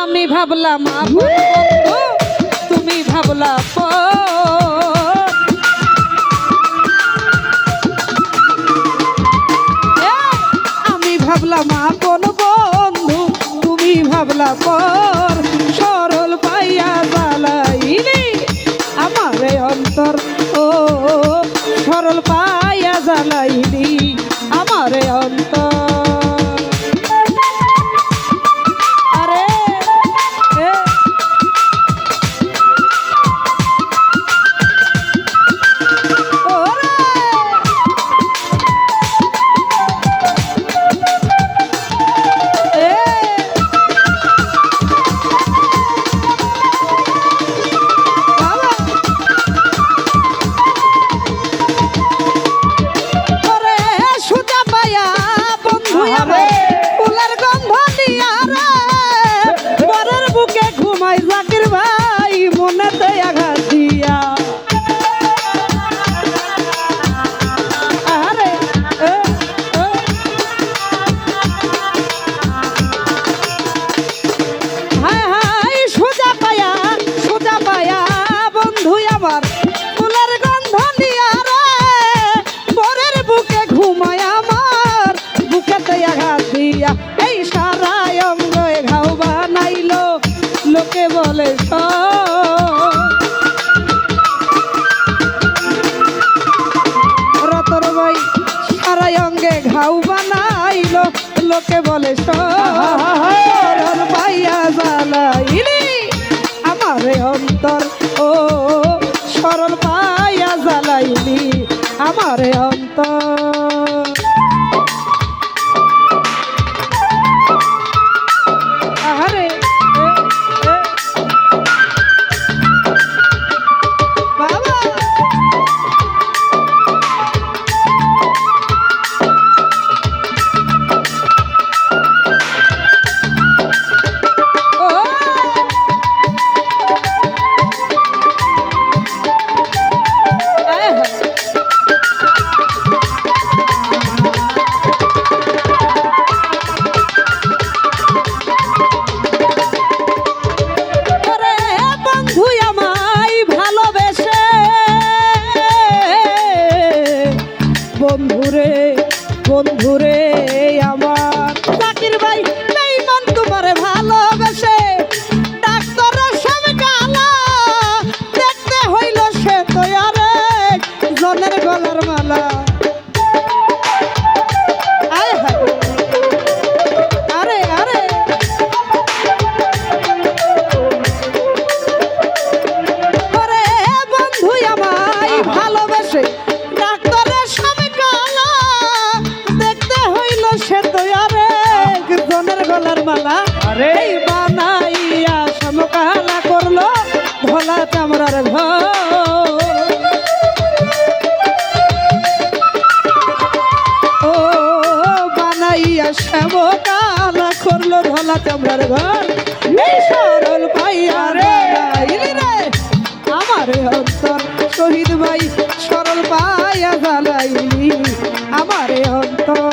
আমি ভাবলাম আপন বন্ধু তুমি ভাবলা পর। আমি ভাবলাম আপন বন্ধু তুমি ভাবলা পর। সরল পাইয়া জ্বালাইলি আমারে অন্তর ও, সরল পাইয়া জ্বালাইলি আমারে অন্তর। এই সারা অঙ্গ ঘাও বানাইলো লোকে বলে রতর ভাই সারা অঙ্গে ঘাও বানাইলো লোকে বলে সরল পাইয়া জ্বালাইলি আমারে অন্তর ও, সরল পাইয়া জ্বালাইলি আমারে অন্তর। বন্ধুরে বন্ধুরে আমার জাকির ভাই বেঈমান তোমারে ভালোবেসে ডাক্তারের সঙ্গে কালা দেখতে হইল সে তো আরেক জনের গলার মালা। আরে আরে ওরে বন্ধু আমায় ভালোবেসে মালা এই বানাইয়া সমকালা করলো ধলা চামড়ার ঘর। ও বানাইয়া সমকালা করলো ধলা চামড়ার ঘর। এই সরল পাইয়া জ্বালাইলি রে আমারে অন্তর শহীদ ভাই সরল পাইয়া জ্বালাইলি আমারে অন্তর।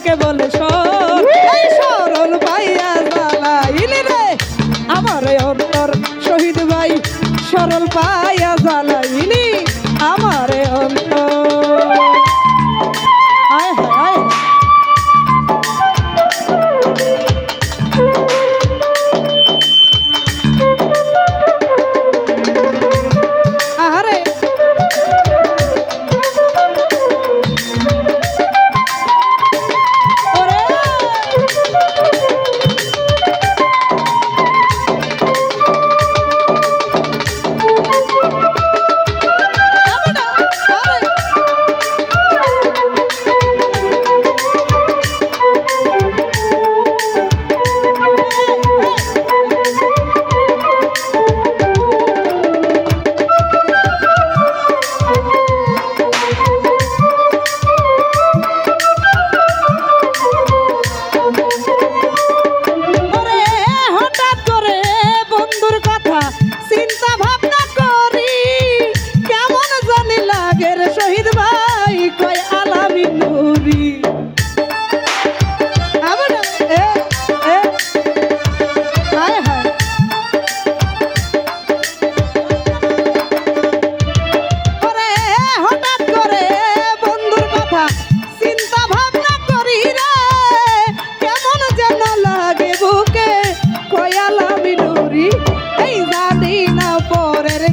যাকে বলে সর এই সরল পাইয়া জ্বালাইলি রে আমার অন্তর শহীদ ভাই সরল পাইয়া জ্বালাইলি আমার অন্তর আয় হায় আয় আরে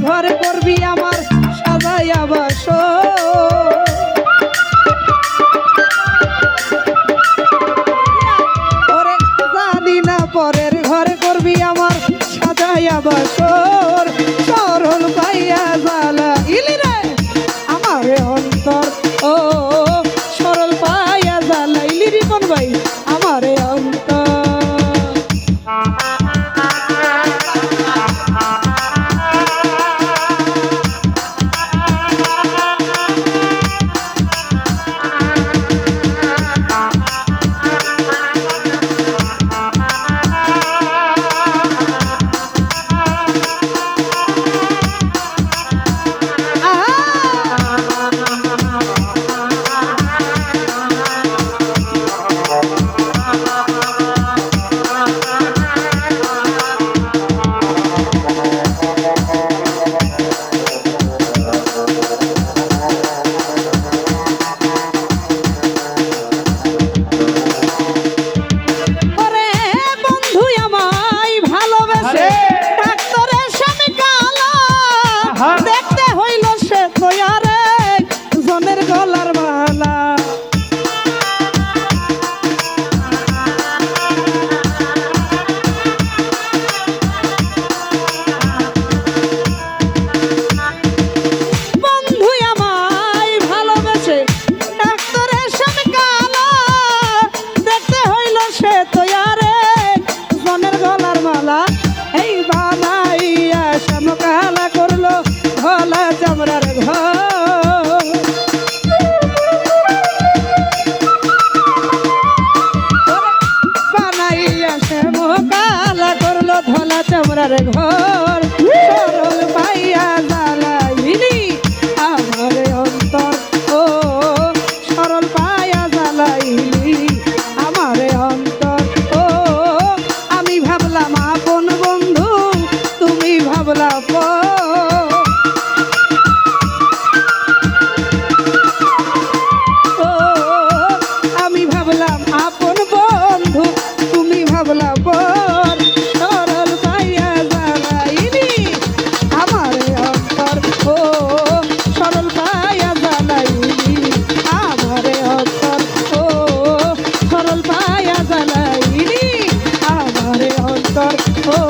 ঘরে করবি আমার সাজাইয়া বাসর ওরে জানি না পরের ঘরে করবি আমার সাজাইয়া বাসর সরল পাইয়া জ্বালাইলি রে আমার অন্তর ও সরল পাইয়া জ্বালাইলি রিপন ভাই আমার অন্তর দেখতে হইল সে তোয়ারে জনের গলার মালা বন্ধু আমায় ভালোবেসে ডাক্তারের স্বামী কালা দেখতে হইল সে তোয়ারে জনের গলার মালা এই বানাইয়া শ্যামকালা করলো ভোলা চামড়ার ঘর বানাইয়া শ্যামকালা করলো ভোলা চামড়ার ঘর সরল পাইয়া জ্বালাইলি আমার অন্তর ও সরল পাইয়া জ্বালাইলি আমার অন্তর ও আমি ভাবলাম আপন বন্ধু তুমি ভাবলা আমি ভাবলাম আপন বন্ধু তুমি ভাবলা পর সরল পাইয়া জ্বালাইলি আমার অন্তর ও সরল পাইয়া জ্বালাইলি আমার অন্তর ও সরল পাইয়া জ্বালাইলি আমার অন্তর ও